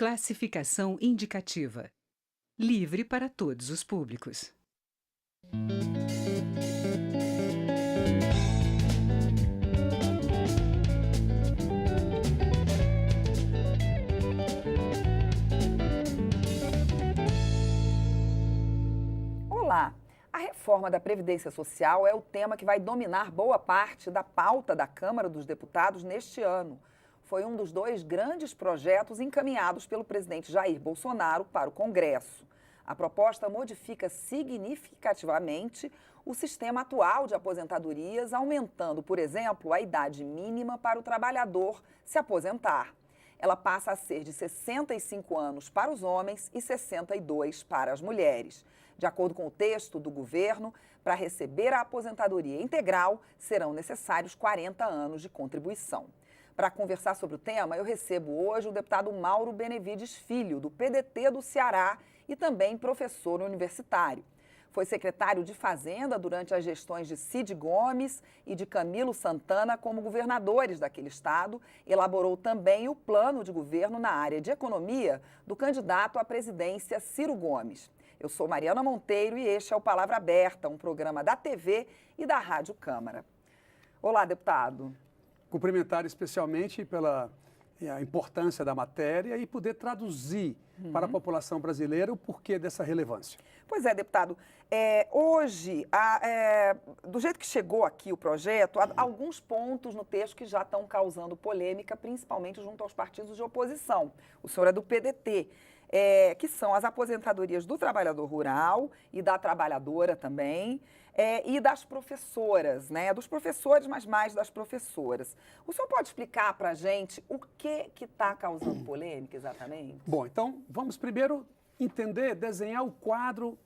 Classificação indicativa. Livre para todos os públicos. Olá! A reforma da Previdência Social é o tema que vai dominar boa parte da pauta da Câmara dos Deputados neste ano. Foi um dos dois grandes projetos encaminhados pelo presidente Jair Bolsonaro para o Congresso. A proposta modifica significativamente o sistema atual de aposentadorias, aumentando, por exemplo, a idade mínima para o trabalhador se aposentar. Ela passa a ser de 65 anos para os homens e 62 para as mulheres. De acordo com o texto do governo, para receber a aposentadoria integral, serão necessários 40 anos de contribuição. Para conversar sobre o tema, eu recebo hoje o deputado Mauro Benevides Filho, do PDT do Ceará e também professor universitário. Foi secretário de Fazenda durante as gestões de Cid Gomes e de Camilo Santana como governadores daquele estado. Elaborou também o plano de governo na área de economia do candidato à presidência Ciro Gomes. Eu sou Mariana Monteiro e este é o Palavra Aberta, um programa da TV e da Rádio Câmara. Olá, deputado. Cumprimentar especialmente pela importância da matéria e poder traduzir para a população brasileira o porquê dessa relevância. Pois é, deputado. Hoje, do jeito que chegou aqui o projeto, há alguns pontos no texto que já estão causando polêmica, principalmente junto aos partidos de oposição. O senhor é do PDT. Que são as aposentadorias do trabalhador rural e da trabalhadora também, e das professoras, né? Dos professores, mas mais das professoras. O senhor pode explicar para a gente o que está causando polêmica exatamente? Bom, então vamos primeiro entender, desenhar o quadro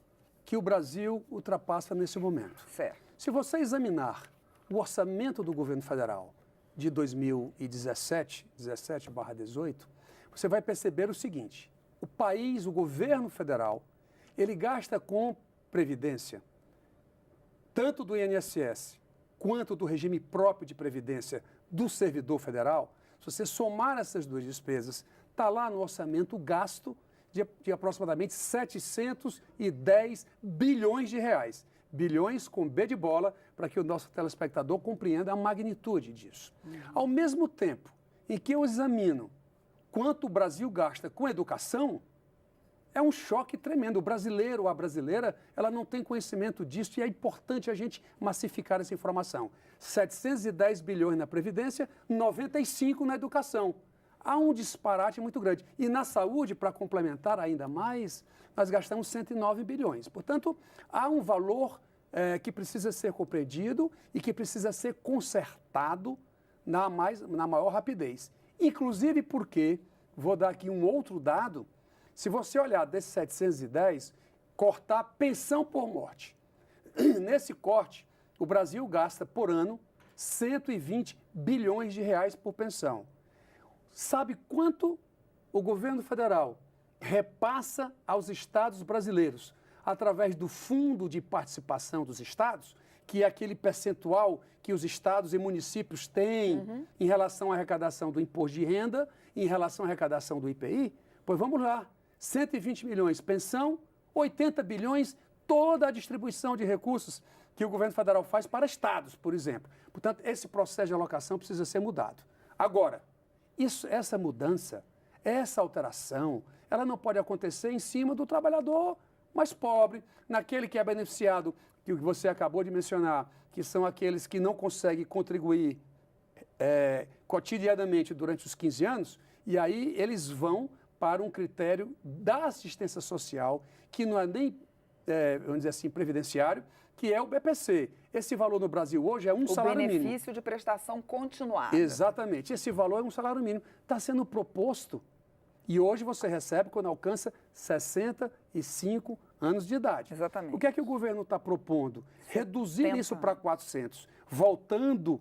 que o Brasil ultrapassa nesse momento. Certo. Se você examinar o orçamento do governo federal de 2017, 17/18, você vai perceber o seguinte: o país, o governo federal, ele gasta com previdência, tanto do INSS quanto do regime próprio de previdência do servidor federal. Se você somar essas duas despesas, está lá no orçamento o gasto de aproximadamente 710 bilhões de reais. Bilhões com B de bola, para que o nosso telespectador compreenda a magnitude disso. Ao mesmo tempo em que eu examino quanto o Brasil gasta com educação, é um choque tremendo. O brasileiro ou a brasileira, ela não tem conhecimento disso e é importante a gente massificar essa informação. 710 bilhões na Previdência, 95 na educação. Há um disparate muito grande. E na saúde, para complementar ainda mais, nós gastamos 109 bilhões. Portanto, há um valor que precisa ser compreendido e que precisa ser consertado na maior rapidez. Inclusive porque, vou dar aqui um outro dado, se você olhar desses 710, cortar pensão por morte. Nesse corte, o Brasil gasta por ano 120 bilhões de reais por pensão. Sabe quanto o governo federal repassa aos estados brasileiros através do Fundo de Participação dos Estados, que é aquele percentual que os estados e municípios têm em relação à arrecadação do imposto de renda, em relação à arrecadação do IPI? Pois vamos lá, 120 milhões pensão, 80 bilhões toda a distribuição de recursos que o governo federal faz para estados, por exemplo. Portanto, esse processo de alocação precisa ser mudado. Agora, essa mudança, essa alteração, ela não pode acontecer em cima do trabalhador mais pobre, naquele que é beneficiado, que você acabou de mencionar, que são aqueles que não conseguem contribuir cotidianamente durante os 15 anos, e aí eles vão para um critério da assistência social, que não é nem, vamos dizer assim, previdenciário, que é o BPC. Esse valor no Brasil hoje é um salário mínimo. O benefício de prestação continuada. Exatamente. Esse valor é um salário mínimo. Está sendo proposto e hoje você recebe quando alcança 65 anos de idade. Exatamente. O que é que o governo está propondo? Reduzir isso para 400, voltando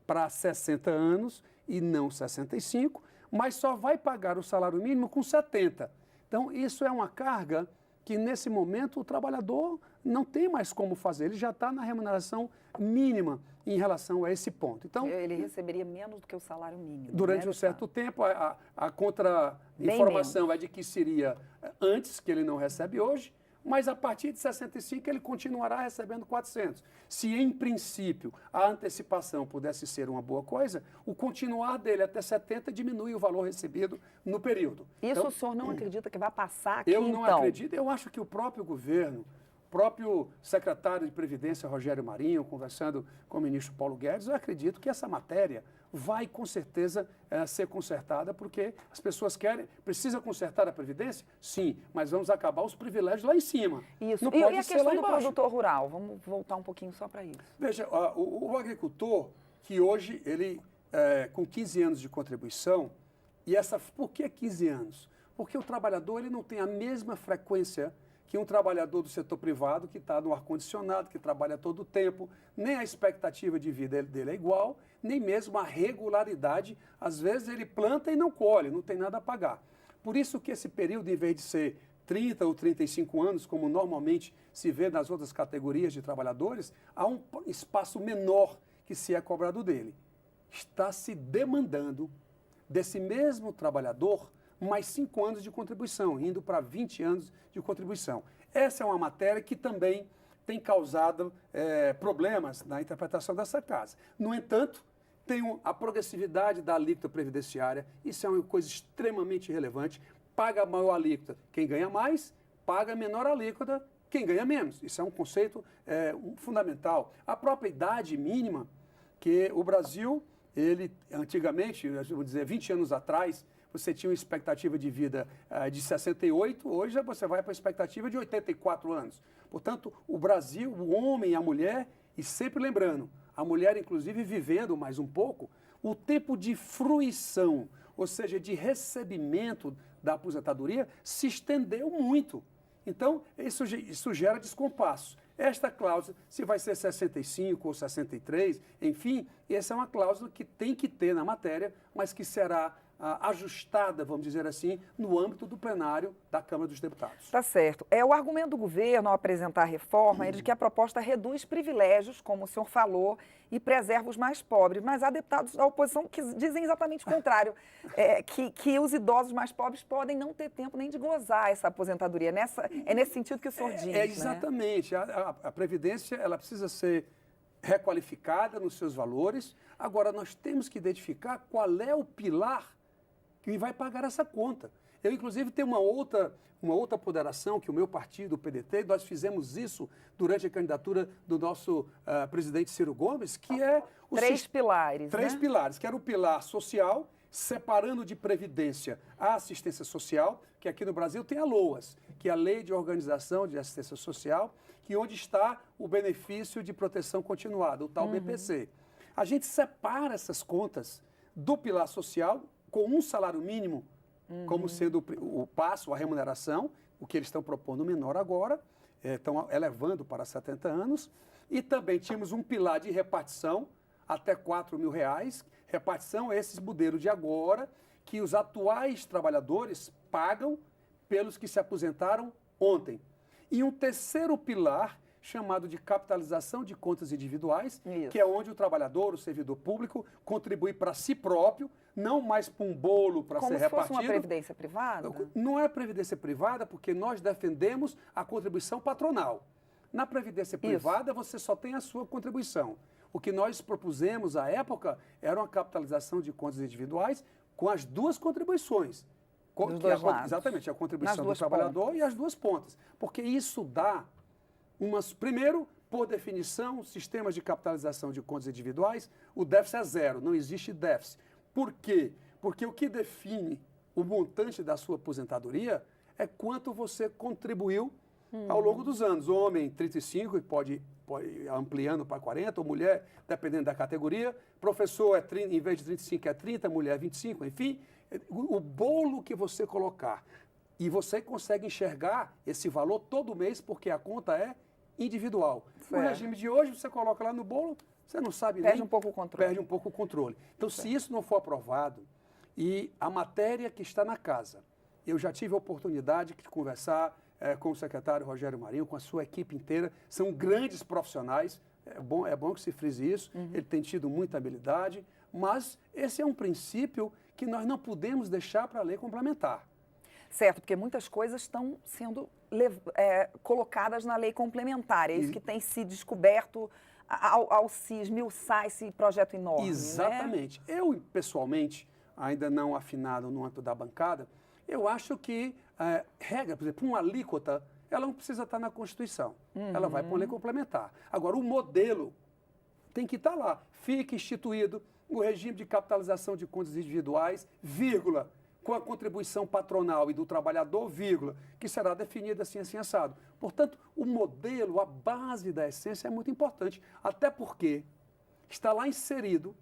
para 60 anos e não 65, mas só vai pagar o salário mínimo com 70. Então, isso é uma carga que, nesse momento, o trabalhador não tem mais como fazer. Ele já está na remuneração mínima em relação a esse ponto. Então, ele receberia menos do que o salário mínimo. durante né, um certo tempo, a Bem contra-informação é de que seria antes, que ele não recebe hoje, mas a partir de 65 ele continuará recebendo 400. Se, em princípio, a antecipação pudesse ser uma boa coisa, o continuar dele até 70 diminui o valor recebido no período. Isso Então, o senhor não acredita que vai passar aqui, eu não então? acredito. Eu acho que o próprio governo, o próprio secretário de Previdência, Rogério Marinho, conversando com o ministro Paulo Guedes, eu acredito que essa matéria vai, com certeza, ser consertada, porque as pessoas precisam consertar a Previdência? Sim, mas vamos acabar os privilégios lá em cima. Isso. Não E pode a ser lá questão do embaixo. produtor rural? Vamos voltar um pouquinho só para isso. Veja, o agricultor, que hoje ele, com 15 anos de contribuição, por que 15 anos? Porque o trabalhador ele não tem a mesma frequência que um trabalhador do setor privado que está no ar-condicionado, que trabalha todo o tempo, nem a expectativa de vida dele é igual, nem mesmo a regularidade. Às vezes ele planta e não colhe, não tem nada a pagar. Por isso que esse período, em vez de ser 30 ou 35 anos, como normalmente se vê nas outras categorias de trabalhadores, há um espaço menor que se é cobrado dele. Está se demandando desse mesmo trabalhador mais 5 anos de contribuição, indo para 20 anos de contribuição. Essa é uma matéria que também tem causado problemas na interpretação dessa casa. No entanto, tem a progressividade da alíquota previdenciária, isso é uma coisa extremamente relevante. Paga maior alíquota quem ganha mais, paga menor alíquota quem ganha menos. Isso é um conceito fundamental. A própria idade mínima, que o Brasil, ele antigamente, vou dizer, 20 anos atrás, você tinha uma expectativa de vida de 68, hoje você vai para a expectativa de 84 anos. Portanto, o Brasil, o homem e a mulher, e sempre lembrando, a mulher inclusive vivendo mais um pouco, o tempo de fruição, ou seja, de recebimento da aposentadoria, se estendeu muito. Então, isso gera descompasso. Esta cláusula, se vai ser 65 ou 63, enfim, essa é uma cláusula que tem que ter na matéria, mas que será ajustada, vamos dizer assim, no âmbito do plenário da Câmara dos Deputados. Tá certo. O argumento do governo ao apresentar a reforma é de que a proposta reduz privilégios, como o senhor falou, e preserva os mais pobres. Mas há deputados da oposição que dizem exatamente o contrário, que os idosos mais pobres podem não ter tempo nem de gozar essa aposentadoria. É nesse sentido que o senhor diz, exatamente. Né? A Previdência ela precisa ser requalificada nos seus valores. Agora, nós temos que identificar qual é o pilar que vai pagar essa conta. Eu, inclusive, tenho uma outra ponderação que o meu partido, o PDT, nós fizemos isso durante a candidatura do nosso presidente Ciro Gomes, que é... Três pilares, Três pilares, que era o pilar social, separando de previdência a assistência social, que aqui no Brasil tem a LOAS, que é a Lei de Organização de Assistência Social, que onde está o benefício de proteção continuada, o tal BPC. A gente separa essas contas do pilar social com um salário mínimo, como sendo o passo, a remuneração, o que eles estão propondo menor agora, estão elevando para 70 anos, e também tínhamos um pilar de repartição até R$4.000, repartição é esse modelo de agora, que os atuais trabalhadores pagam pelos que se aposentaram ontem. E um terceiro pilar, chamado de capitalização de contas individuais, que é onde o trabalhador, o servidor público, contribui para si próprio, não mais para um bolo para ser repartido. Como se fosse uma previdência privada? Não é previdência privada, porque nós defendemos a contribuição patronal. Na previdência privada, você só tem a sua contribuição. O que nós propusemos à época era uma capitalização de contas individuais com as duas contribuições. Dos dois lados. Exatamente, a contribuição do trabalhador e as duas pontas. Porque isso dá primeiro, por definição, sistemas de capitalização de contas individuais, o déficit é zero, não existe déficit. Por quê? Porque o que define o montante da sua aposentadoria é quanto você contribuiu ao longo dos anos. O homem, 35, e pode ampliando para 40, ou mulher, dependendo da categoria. Professor, em vez de 35, é 30, mulher, 25, enfim. O bolo que você colocar. E você consegue enxergar esse valor todo mês, porque a conta é individual. No regime de hoje, você coloca lá no bolo, você não sabe nem... Perde um pouco o controle. Perde um pouco o controle. Então, se isso não for aprovado, e a matéria que está na casa, eu já tive a oportunidade de conversar com o secretário Rogério Marinho, com a sua equipe inteira. São grandes profissionais, é bom que se frise isso, ele tem tido muita habilidade, mas esse é um princípio que nós não podemos deixar para a lei complementar. Certo, porque muitas coisas estão sendo colocadas na lei complementar. É isso que tem se descoberto ao se esmiuçar esse projeto enorme. Exatamente. Né? Eu, pessoalmente, ainda não afinado no âmbito da bancada, eu acho que regra, por exemplo, uma alíquota, ela não precisa estar na Constituição. Ela vai para uma lei complementar. Agora, o modelo tem que estar lá. Fica instituído o regime de capitalização de contas individuais, vírgula, com a contribuição patronal e do trabalhador, vírgula, que será definida assim assado. Portanto, o modelo, a base da essência é muito importante, até porque está lá inserido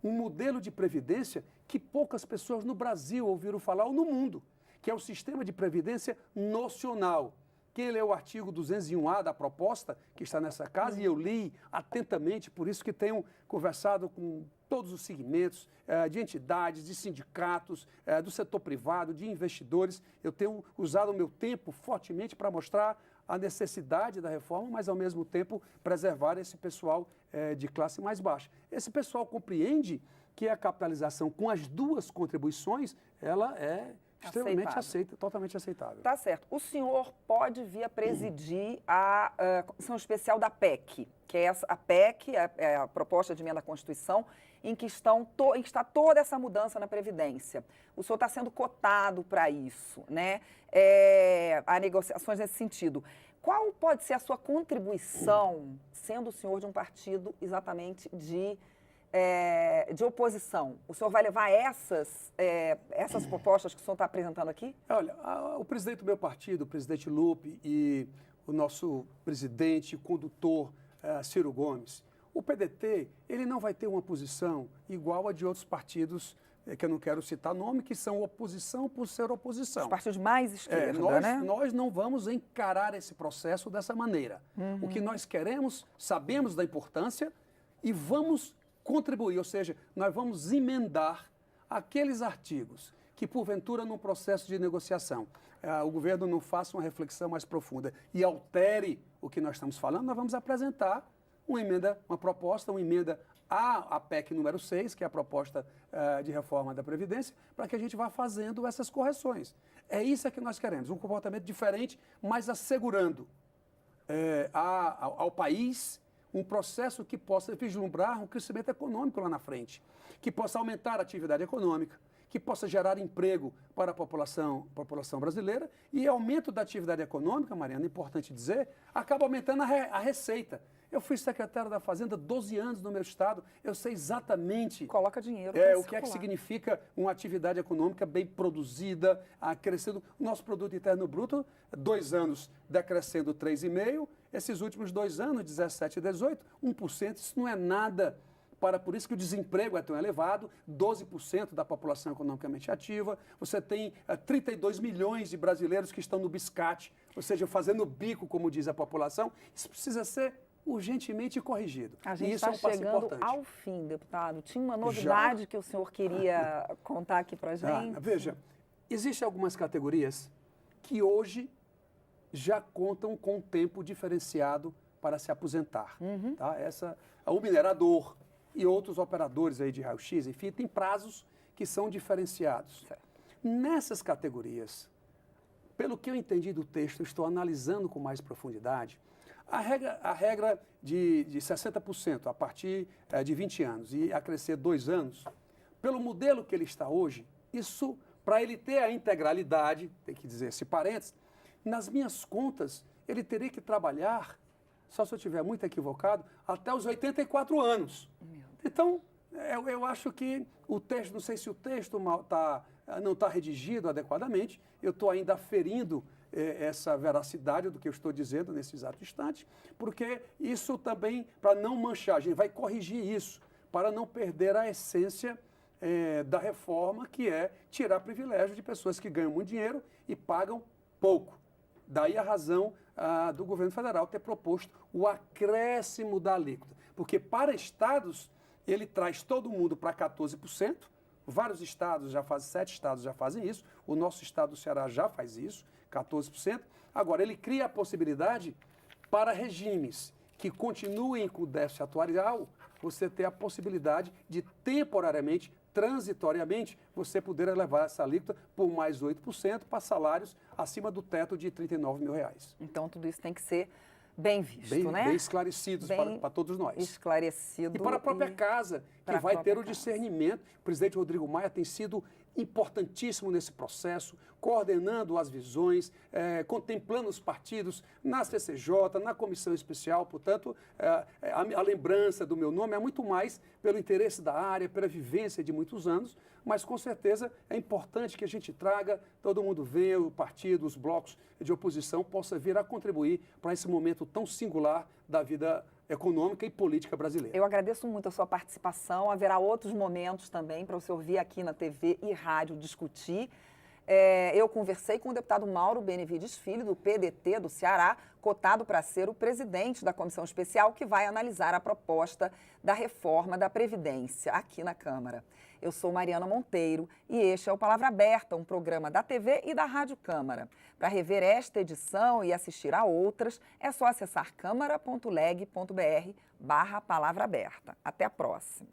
um modelo de previdência que poucas pessoas no Brasil ouviram falar ou no mundo, que é o sistema de previdência nocional, que ele é o artigo 201A da proposta que está nessa casa, e eu li atentamente, por isso que tenho conversado com todos os segmentos de entidades, de sindicatos, do setor privado, de investidores. Eu tenho usado o meu tempo fortemente para mostrar a necessidade da reforma, mas, ao mesmo tempo, preservar esse pessoal de classe mais baixa. Esse pessoal compreende que a capitalização com as duas contribuições, ela é extremamente aceita, totalmente aceitável. Tá certo. O senhor pode vir a presidir a Comissão Especial da PEC, que é a PEC, a Proposta de Emenda à Constituição, em que está toda essa mudança na Previdência. O senhor está sendo cotado para isso, né? Há negociações nesse sentido. Qual pode ser a sua contribuição, sendo o senhor de um partido exatamente de oposição? O senhor vai levar essas propostas que o senhor está apresentando aqui? Olha, o presidente do meu partido, o presidente Lupe, e o nosso presidente, condutor, Ciro Gomes, o PDT, ele não vai ter uma posição igual a de outros partidos, que eu não quero citar nome, que são oposição por ser oposição. Os partidos mais esquerda, né? Nós não vamos encarar esse processo dessa maneira. O que nós queremos, sabemos da importância e vamos contribuir, ou seja, nós vamos emendar aqueles artigos que, porventura, num processo de negociação, o governo não faça uma reflexão mais profunda e altere o que nós estamos falando, nós vamos apresentar uma proposta, uma emenda à PEC número 6, que é a proposta de reforma da Previdência, para que a gente vá fazendo essas correções. É isso que nós queremos, um comportamento diferente, mas assegurando ao país um processo que possa vislumbrar um crescimento econômico lá na frente, que possa aumentar a atividade econômica, que possa gerar emprego para a população brasileira, e aumento da atividade econômica, Mariana, é importante dizer, acaba aumentando a receita. Eu fui secretário da Fazenda 12 anos no meu estado, eu sei exatamente coloca dinheiro o que é que significa uma atividade econômica bem produzida, crescendo. O nosso produto interno bruto, 2 anos decrescendo 3,5%, esses últimos 2 anos, 17 e 18, 1%, isso não é nada. Por isso que o desemprego é tão elevado, 12% da população economicamente ativa, você tem 32 milhões de brasileiros que estão no biscate, ou seja, fazendo bico, como diz a população. Isso precisa ser urgentemente corrigido. A gente está chegando ao fim, deputado. Tinha uma novidade que o senhor queria contar aqui para a gente? Veja, existem algumas categorias que hoje já contam com um tempo diferenciado para se aposentar. Tá? O minerador e outros operadores aí de raio-x, enfim, tem prazos que são diferenciados. Certo. Nessas categorias, pelo que eu entendi do texto, estou analisando com mais profundidade, a regra de 60% a partir de 20 anos e a crescer 2 anos, pelo modelo que ele está hoje, isso, para ele ter a integralidade, tem que dizer esse parênteses, nas minhas contas, ele teria que trabalhar, só se eu estiver muito equivocado, até os 84 anos. Então, eu acho que o texto, não sei se o texto não está redigido adequadamente, eu estou ainda aferindo essa veracidade do que eu estou dizendo nesse exato instante, porque isso também, para não manchar, a gente vai corrigir isso, para não perder a essência da reforma, que é tirar privilégio de pessoas que ganham muito dinheiro e pagam pouco. Daí a razão do governo federal ter proposto o acréscimo da alíquota, porque para estados ele traz todo mundo para 14%, Vários estados já fazem, 7 estados já fazem isso, o nosso estado do Ceará já faz isso, 14%. Agora, ele cria a possibilidade para regimes que continuem com o déficit atuarial, você ter a possibilidade de temporariamente, transitoriamente, você poder elevar essa alíquota por mais 8% para salários acima do teto de R$39 mil. Então, tudo isso tem que ser bem visto, né? Bem esclarecidos para todos nós. Esclarecido. E para a própria casa, que vai ter o discernimento. O presidente Rodrigo Maia tem sido importantíssimo nesse processo, coordenando as visões, contemplando os partidos na CCJ, na comissão especial. Portanto, a lembrança do meu nome é muito mais pelo interesse da área, pela vivência de muitos anos, mas com certeza é importante que a gente traga, todo mundo venha, o partido, os blocos de oposição possa vir a contribuir para esse momento tão singular da vida econômica e política brasileira. Eu agradeço muito a sua participação. Haverá outros momentos também para o senhor vir aqui na TV e rádio discutir. Eu conversei com o deputado Mauro Benevides Filho, do PDT do Ceará, cotado para ser o presidente da comissão especial que vai analisar a proposta da reforma da Previdência aqui na Câmara. Eu sou Mariana Monteiro e este é o Palavra Aberta, um programa da TV e da Rádio Câmara. Para rever esta edição e assistir a outras, é só acessar câmara.leg.br/palavra aberta. Até a próxima.